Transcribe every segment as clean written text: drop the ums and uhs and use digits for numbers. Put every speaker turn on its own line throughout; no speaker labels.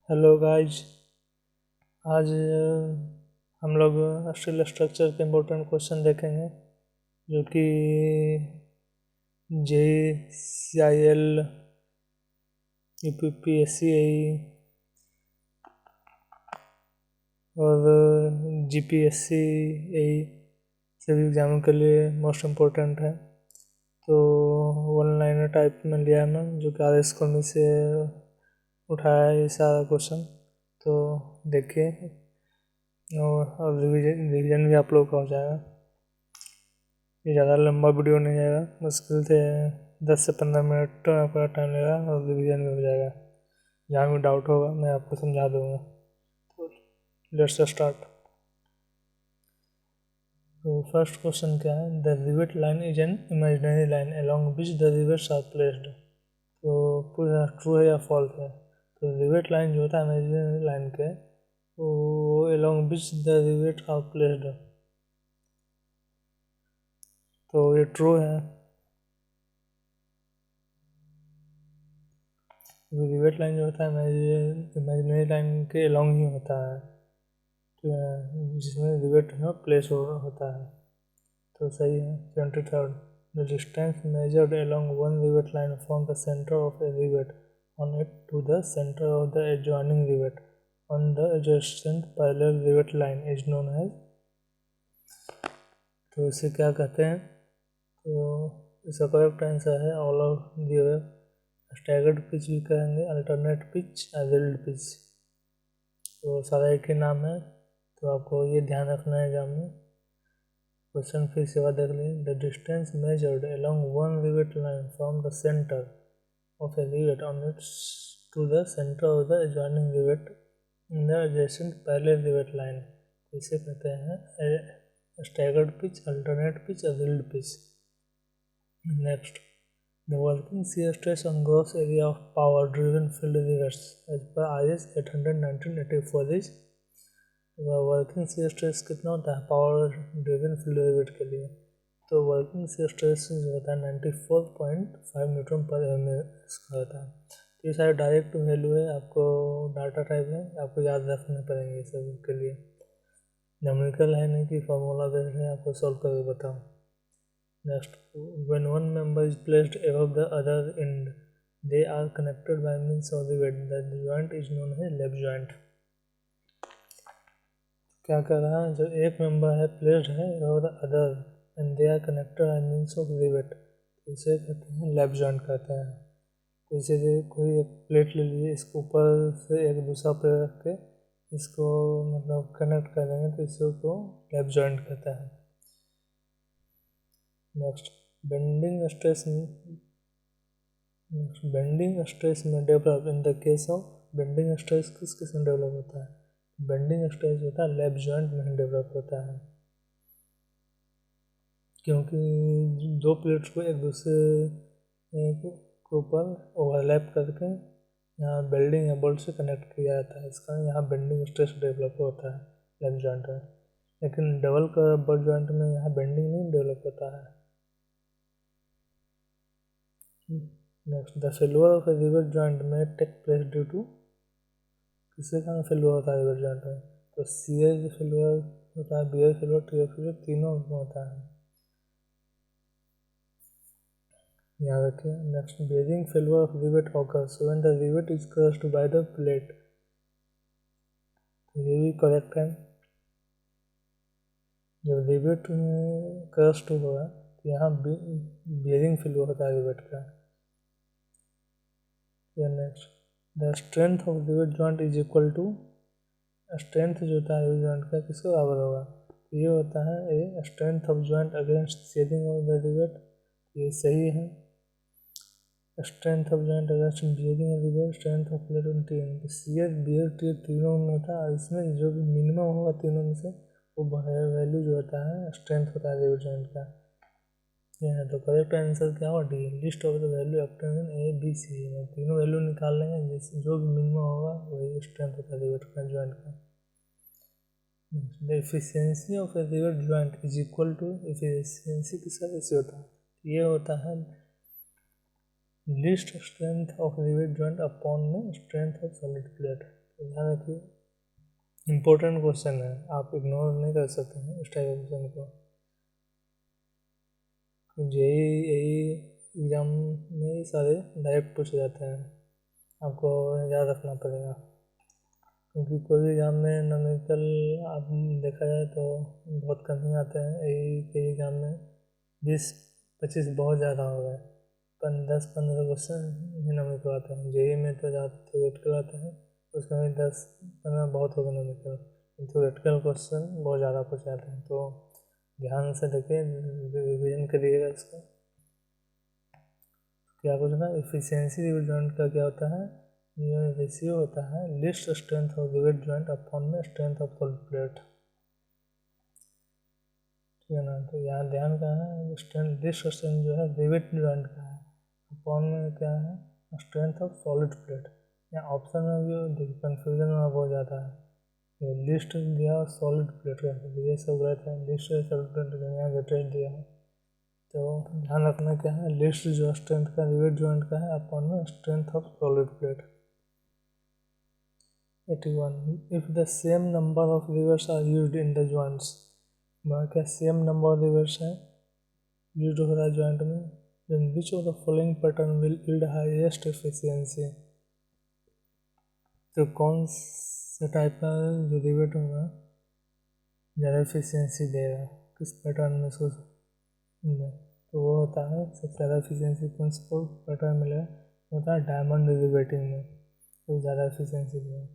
Hello guys. आज हम लोग स्टील स्ट्रक्चर के इम्पोर्टेंट क्वेश्चन देखेंगे जो कि JCIL UPPSC AE और GPSC AE सभी एग्जामों के लिए मोस्ट इम्पोर्टेंट है। तो वन लाइनर टाइप में लिया है मैं, जो कि RS कॉलोनी से उठाया है ये सारा क्वेश्चन। तो देखिए और रिवीजन भी आप लोग का हो जाएगा। ये ज़्यादा लंबा वीडियो नहीं जाएगा, मुश्किल से 10 से 15 मिनट आपका टाइम लगेगा और रिवीजन भी हो जाएगा। जहाँ भी डाउट होगा मैं आपको समझा दूँगा। तो लेट्स स्टार्ट। तो फर्स्ट क्वेश्चन क्या है, the rivet line is an imaginary line along which the rivets are placed. तो पूरा ट्रू है या फॉल्स है। तो रिवेट लाइन जो होता है इमेजिनरी लाइन के, वो along which the rivet are placed, तो ये ट्रू है। रिवेट लाइन जो होता है इमेजिनरी लाइन के अलॉन्ग ही होता है, जिसमें रिवेट प्लेस होता है। तो सही है। 23rd, the distance measured along one rivet line from the center of a rivet on it to the center of the adjoining rivet on the adjacent parallel rivet line is known as। तो इसे क्या कहते हैं। तो इसका correct answer है all of the above. Staggered pitch भी कहेंगे, अल्टरनेट पिच या रिल्ड पिच, तो सारा एक ही नाम है। तो आपको ये ध्यान रखना है एग्जाम में। क्वेश्चन फिर से बात देख लीजिए, the distance measured along one rivet line from the center of a rivet on its to the center of the adjoining rivet in the adjacent parallel rivet line, इसे कहते हैं स्टैगर्ड पिच, अल्टरनेट पिच और रिल्ड पिच। Next, the working shear stress on gross area of power driven field rivets as per IS 800-1984 is। Working shear stress कितना होता है power driven field rivet के लिए। तो वर्किंग shear stress जो होता है 94.5 न्यूटन पर स्क्वायर होता है। तो ये सारे डायरेक्ट वैल्यू है, आपको डाटा टाइप है, आपको याद रखने पड़ेंगे सब के लिए। न्यूमेरिकल है नहीं कि फार्मूला बेस्ड है, आपको सॉल्व करके बताऊँ। Next, when one member is placed above the other and they are connected by means of the weight the joint is known as left joint. क्या कर रहा है, जो एक मेंबर है प्लेस्ड है और other and they are connected by means of rivet, इसे कहते हैं लेफ्ट जॉइंट कहते हैं। तो इसे कोई एक प्लेट ले लीजिए, इसको ऊपर से एक दूसरा प्लेट रख के इसको मतलब कनेक्ट कर देंगे, तो इसे को लेफ्ट जॉइंट कहते हैं। नेक्स्ट, बेंडिंग स्ट्रेस में develop in the case of, bending stress किस किस में डेवलप होता है। बेंडिंग स्ट्रेस होता है लेफ्ट जॉइंट में डेवलप होता है, क्योंकि दो प्लेट्स को एक दूसरे के ऊपर ओवरलैप करके यहाँ बेल्डिंग या बोल्ट से कनेक्ट किया जाता है, इसका यहाँ बेंडिंग स्ट्रेस डेवलप होता है लेफ्ट जॉइंट में। लेकिन डबल कर्व जॉइंट में यहाँ बेंडिंग नहीं डेवलप होता है। Next, the failure of a rivet joint में टेक प्लेस ड्यू टू, किसके कारण फेल्योर होता है रिवेट जॉइंट में। तो सीयर फेल्योर होता है, बियर फेल्योर, टियर फेल्योर, तीनों होता है, याद रखिए। Next, bearing failure of rivet occurs when the rivet is crushed by the plate, ये भी करेक्ट है। जब रिवेट क्रस्ट होगा तो यहाँ बेरिंग फेल्योर होता है रिवेट का। Next, the strength of rivet joint is equal to, strength जो होता है रिवेट जॉइंट का किसके बराबर होगा। तो ये होता है a strength of joint against shearing of the rivet, ये सही है। Strength of joint against bearing of rivet, strength of plate on tear, तो सीयर बियर टियर तीनों में होता है। इसमें जो भी मिनिमम होगा तीनों में से वो वैल्यू जो होता है स्ट्रेंथ होता है रिवेट जॉइंट का। ये है, तो करेक्ट आंसर क्या होगा D, list of the value obtained in ABC में तीनों वैल्यू निकाल लेंगे, जो भी मिनिमम होगा वही स्ट्रेंथ होता है रिवेट का जॉइंट का। The efficiency of a rivet joint is equal to, efficiency किसका रेशियो होता है, ये होता है least strength of rivet joint upon में स्ट्रेंथ ऑफ सॉलिड प्लेट। तो ध्यान रखिए, इम्पोर्टेंट क्वेश्चन है, आप इग्नोर नहीं कर सकते हैं इस टाइप के क्वेश्चन को। जेईई एग्ज़ाम में सारे डायरेक्ट पूछे जाते हैं, आपको याद रखना पड़ेगा, क्योंकि कोई भी एग्ज़ाम में नॉमिकल आप देखा जाए तो बहुत कम ही आते हैं। एई के एग्ज़ाम में 20-25 बहुत ज़्यादा हो गए, 10-15 क्वेश्चन ही नॉमिकल आते हैं। जेईई में तो ज़्यादा थ्योरेटिकल आते हैं, उसमें भी 10-15 बहुत हो गए नॉमिकल, थ्योरेटिकल क्वेश्चन बहुत ज़्यादा पूछे जाते हैं। तो ध्यान से देखिए, रिविजन करिएगा इसको। क्या पूछना, एफिशिएंसी रिवेट जॉइंट का क्या होता है, ये रेशियो होता है least strength of rivet joint upon में स्ट्रेंथ ऑफ सॉलिड प्लेट, ठीक है ना। तो यहाँ ध्यान क्या है, स्ट्रेंथ लिस्ट स्ट्रेंथ जो है रिवेट जॉइंट का है, अपॉन में क्या है स्ट्रेंथ ऑफ सॉलिड प्लेट। यहाँ ऑप्शन में भी देखिए कन्फ्यूजन वहाँ बहुत ज़्यादा है, लिस्ट दिया सॉलिड प्लेट का, ये सब गलत है, लिस्ट सॉलिड प्लेट का यहाँ वेटेज दिया है। तो ध्यान रखना क्या है, लिस्ट जो स्ट्रेंथ का रिवेट जॉइंट का है अपॉन में strength of solid plate. 81 if the same number of rivets are used in the joints, क्या सेम नंबर ऑफ रिवर्स है यूज हो रहा है जॉइंट में, then which of the following pattern will yield highest efficiency, तो कौन से type का जो रिवेट होगा ज़्यादा एफिशिएंसी देगा, किस पैटर्न में इसको में, तो वो होता है सबसे ज़्यादा एफिशिएंसी कौन से पैटर्न मिलेगा, होता है डायमंड रिवेटिंग में, तो ज़्यादा एफिशिएंसी देगा।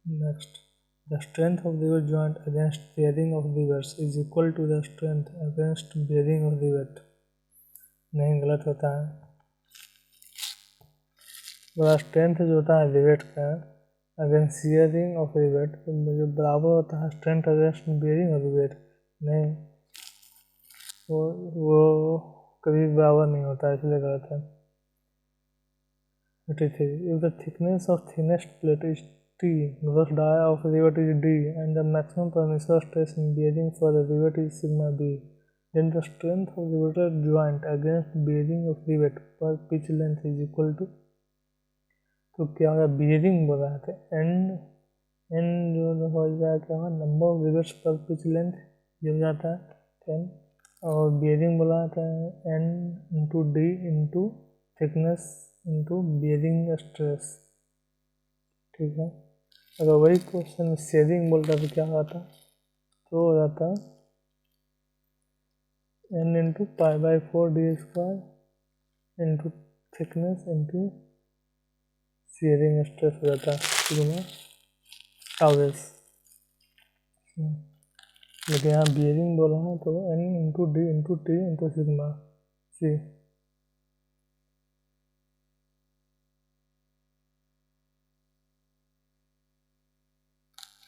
Next, the strength of rivet joint against bearing of rivets is equal to the strength against bearing of rivet, नहीं गलत होता है, बड़ा स्ट्रेंथ जो होता है रिवेट का अगेंस्ट शियरिंग ऑफ रिवेट जो बराबर होता है strength against bearing of rivet, नहीं वो कभी बराबर नहीं होता, इसलिए गलत है। 83 if the thickness of thinnest plate is T, gross dia of rivet is D, and the maximum permissible stress in bearing for the rivet is sigma B, then the strength of riveted joint against bearing of rivet per pitch length is equal to, तो क्या होगा bearing बोला है, N जो हो जाएगा क्या होगा नंबर ऑफ रिवर्स पर पिच लेंथ ये हो जाता है 10, और बियरिंग बोला था n into D into thickness into bearing stress, ठीक है। अगर वही क्वेश्चन में शेयरिंग बोलता तो क्या होता, तो हो जाता N into π/4 D square into thickness into shearing stress हो जाता है टाउएस, लेकिन यहाँ बियरिंग बोला है तो N into D into T into sigma C.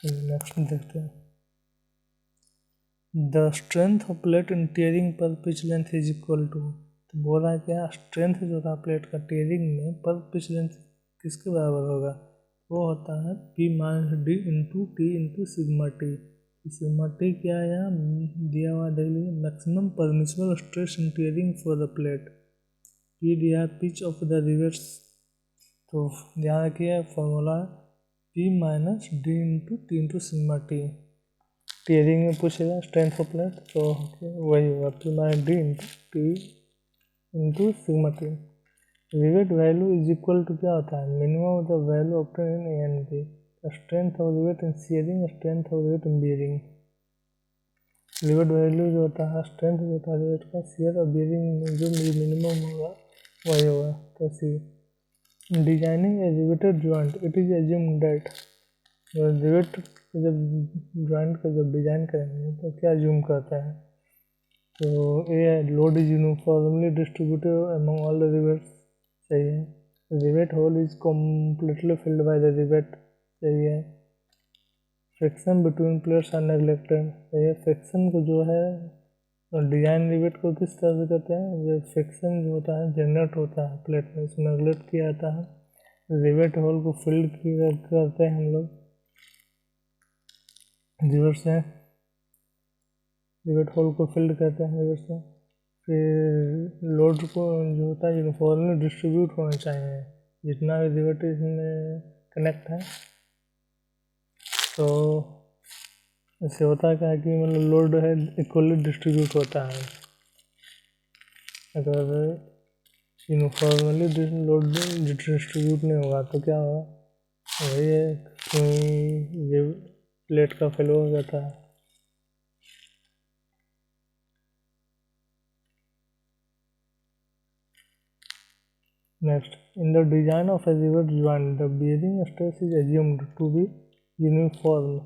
Next देखते हैं, the strength of plate in tearing per pitch length is equal to, तो बोला है क्या स्ट्रेंथ जो था प्लेट का टीयरिंग में पर पिच लेंथ किसके बराबर होगा, वो होता है P minus d into T into sigma T. Sigma T क्या है यहाँ दिया हुआ देख लीजिए, maximum permissible stress in tearing for the plate, P दिया है पिच ऑफ द रिवर्स, तो ध्यान रखिए formula P minus d into T into sigma t, tearing में पूछेगा स्ट्रेंथ ऑफ प्लेट तो वही होगा P minus d into T into sigma t. Rivet value is equal to क्या होता है minimum of the value obtain in A and B, strength of rivet in shearing strength of rivet in bearing. Rivet value जो होता है strength जो होता है rivet का शियर और बियरिंग में जो मिनिमम होगा वही होगा, तो C. Designing a riveted joint it is assume that, rivet जब जॉइंट का जब डिजाइन करेंगे तो क्या एज्यूम करते हैं, तो a load is uniformly distributed among all the rivets, सही है। Rivet hole is completely filled by the rivet, सही है। Friction between plates are neglected, सही है। फ्रिक्शन को जो है डिजाइन रिवेट को किस तरह से करते हैं, जो फ्रिक्शन जो होता है जनरेट होता है प्लेट में उसमें नेग्लेक्ट किया जाता है। रिवेट होल को फिल्ड करते हैं हम लोग रिवर्स से, रिवेट होल को फिल्ड करते हैं रिवर्स से। फिर लोड को जो होता है यूनिफॉर्मली डिस्ट्रीब्यूट होना चाहिए, जितना भी रिवेट इसमें कनेक्ट है। तो इससे होता है क्या है कि मतलब लोड है इक्वली डिस्ट्रीब्यूट होता है। अगर यूनिफॉर्मली लोड डिस्ट्रीब्यूट नहीं होगा तो क्या होगा, वही है कि ये प्लेट का फेलो हो जाता है। Next, in the design of a rivet joint, the bearing stress is assumed to be uniform.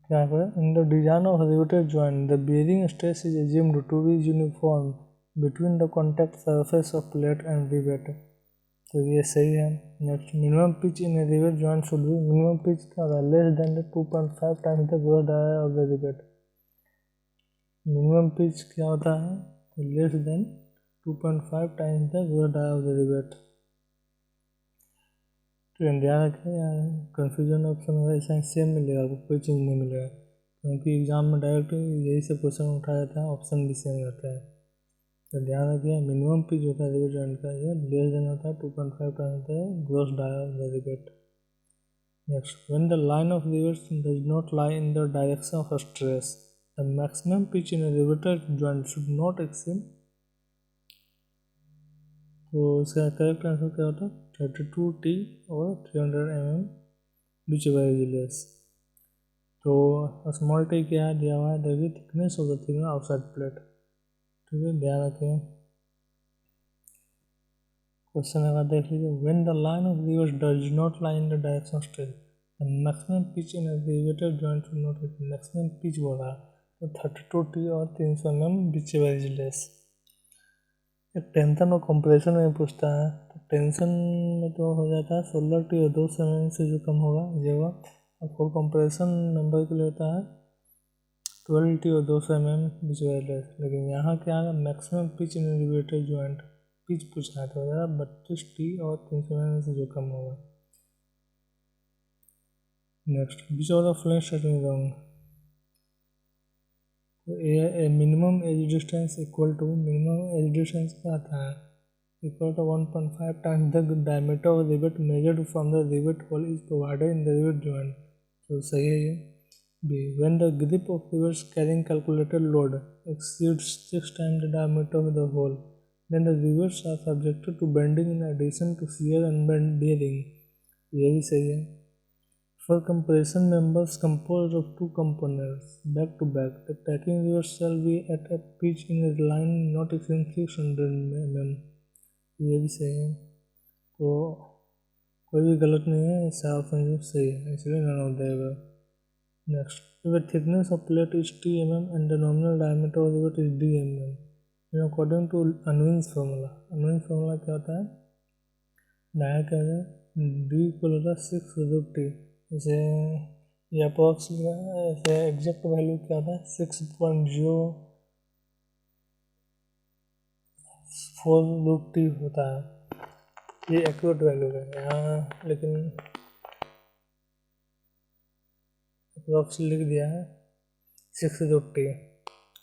In the design of a riveted joint, the bearing stress is assumed to be uniform between the contact surface of plate and rivet. तो ये सही है। Next, minimum pitch in a rivet joint should be, minimum pitch क्या होता है, less than the 2.5 times the gross dia of the rivet. Minimum pitch क्या होता है, तो less than 2.5 times the gross dia of the rivet. तो ध्यान रखें, कन्फ्यूजन ऑप्शन होगा ऐसा सेम मिलेगा, आपको कोई चेंज नहीं मिलेगा, क्योंकि एग्जाम में डायरेक्ट यही सब क्वेश्चन उठाया जाता है, ऑप्शन भी सेम रहता है। तो ध्यान रखिए, मिनिमम पिच होता है रिवेट जॉइंट का, ये लेस देन होता है 2.5 times the gross dia of the rivet. Next, when the line of rivets does not lie in the direction of stress, the maximum pitch in a riveted joint should not exceed. तो इसका correct answer क्या होता है, 32T और 300 mm which very less. तो small T क्या है दिया हुआ है, देखिए thickness of the thickness outside plate. ठीक है, ध्यान रखें। क्वेश्चन है, देख लीजिए, when the line of reverse does not lie in the direction of stress, the maximum pitch in riveted joint should not, maximum pitch बोल रहा है, तो 32T और 300 mm which very less. Tension और कंप्रेशन में पूछता है, तो टेंशन में तो हो जाता है 16T और 200 mm से जो कम होगा ये होगा, और फुल कंप्रेशन नंबर के लिए होता है 12T और 200 mm विच वेरी लेस। लेकिन यहाँ क्या है, मैक्सिमम पिच इन रिवेटेड जॉइंट पिच पूछा है, तो हो जाएगा 32T और 300 mm से जो कम होगा। Next, which of the following statement wrong, तो A minimum edge distance equal to, minimum edge distance क्या आता है, equal to 1.5 times the diameter of rivet measured from the rivet hole is provided in the rivet joint. तो सही है ये। B, when the grip of rivets carrying calculated load exceeds 6 times the diameter of the hole, then the rivets are subjected to bending in addition to shear and bend bearing। ये भी सही है। For compression members composed of two components back to back, the tacking rivets shall be at a pitch in a line not exceeding 600 mm। ये भी सही है। तो कोई भी गलत नहीं है, इसका ऑप्शन जो सही है, इसलिए none of the above. Next, if the thickness of plate is T mm and the nominal diameter of the rivet is D mm, then according to Unwin's formula, Unwin's formula क्या होता है, dia क्या है, D equal होता है 6√T। जैसे ये approx ऐसे एग्जैक्ट वैल्यू क्या होता है, 6.04√T होता है, ये एक्यूरेट वैल्यू है यहाँ, लेकिन अप्रॉक्स लिख दिया है 6√T।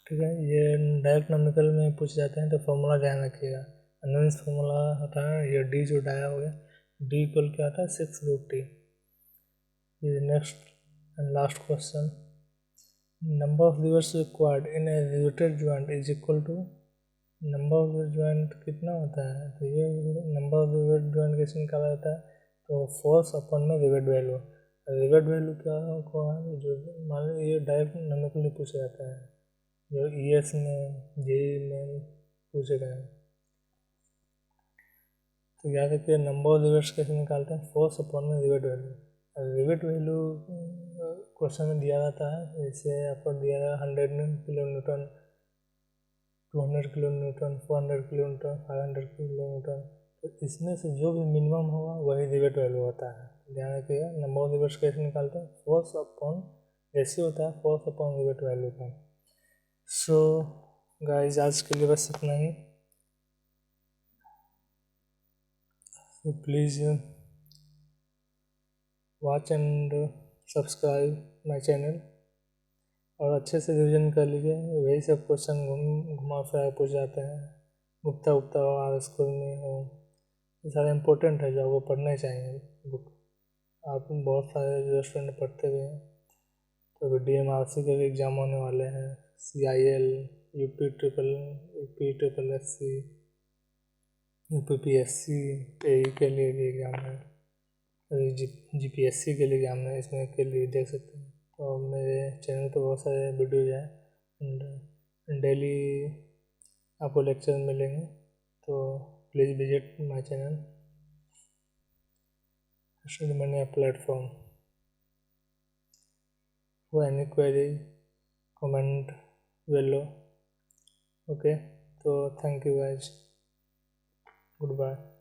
ठीक है, ये डायरेक्ट नॉमिकल में पूछ जाते हैं, तो फॉर्मूला ध्यान रखिएगा। अनवेंस फॉर्मूला होता है ये डी जो डाया हो गया, डी इक्वल क्या होता है 6√T। ये next and last question, number of rivets required in a riveted joint is equal to, number of rivet joint कितना होता है, तो ये नंबर ऑफ रिवेट जॉइंट कैसे निकाला जाता है, तो फोर्स अपन में रिवेट वैल्यू। रिवेट वैल्यू क्या होगा, जो मान लो ये डायरेक्ट नॉमिकल में पूछा जाता है, जो ES में JEE में पूछे गए हैं। तो याद रखिए, नंबर ऑफ रिवेट्स कैसे निकालते हैं, फोर्स अपॉन में rivet value. Rivet value question में दिया जाता है, जैसे आपको दिया है 100 kilo Newton, 200 kilo Newton, 400 kilo Newton, 500 kilo Newton, तो इसमें से जो भी मिनिमम होगा वही रिवेट वैल्यू होता है। ध्यान रखिएगा, नंबर ऑफ रिवेट्स कैसे निकालते हैं, फोर्स अपॉन रेशियो होता है फोर्स अपॉन रिवेट वैल्यू का। सो गाइस, आज के लिए बस इतना ही। So please watch and subscribe my channel और अच्छे से रिविजन कर लीजिए। वही सब क्वेश्चन घुमा फिरा पूछ जाते हैं, गुप्ता गुप्ता हो आर स्कूल में हो, ये सारे इम्पोर्टेंट है जो आपको पढ़ने चाहिए बुक। आप बहुत सारे स्टूडेंट पढ़ते हुए हैं। तो अभी DMRC के भी एग्ज़ाम होने वाले हैं, CIL, UPPSC UPPSC AE के लिए भी एग्ज़ाम है, अभी GPSC के लिए एग्ज़ाम है, इसमें के लिए देख सकते हैं। तो मेरे चैनल पर बहुत सारे वीडियोज हैं एंड डेली आपको लेक्चर मिलेंगे। तो please visit my channel Studymania platform. For any query, comment below. Okay, so thank you guys. Goodbye.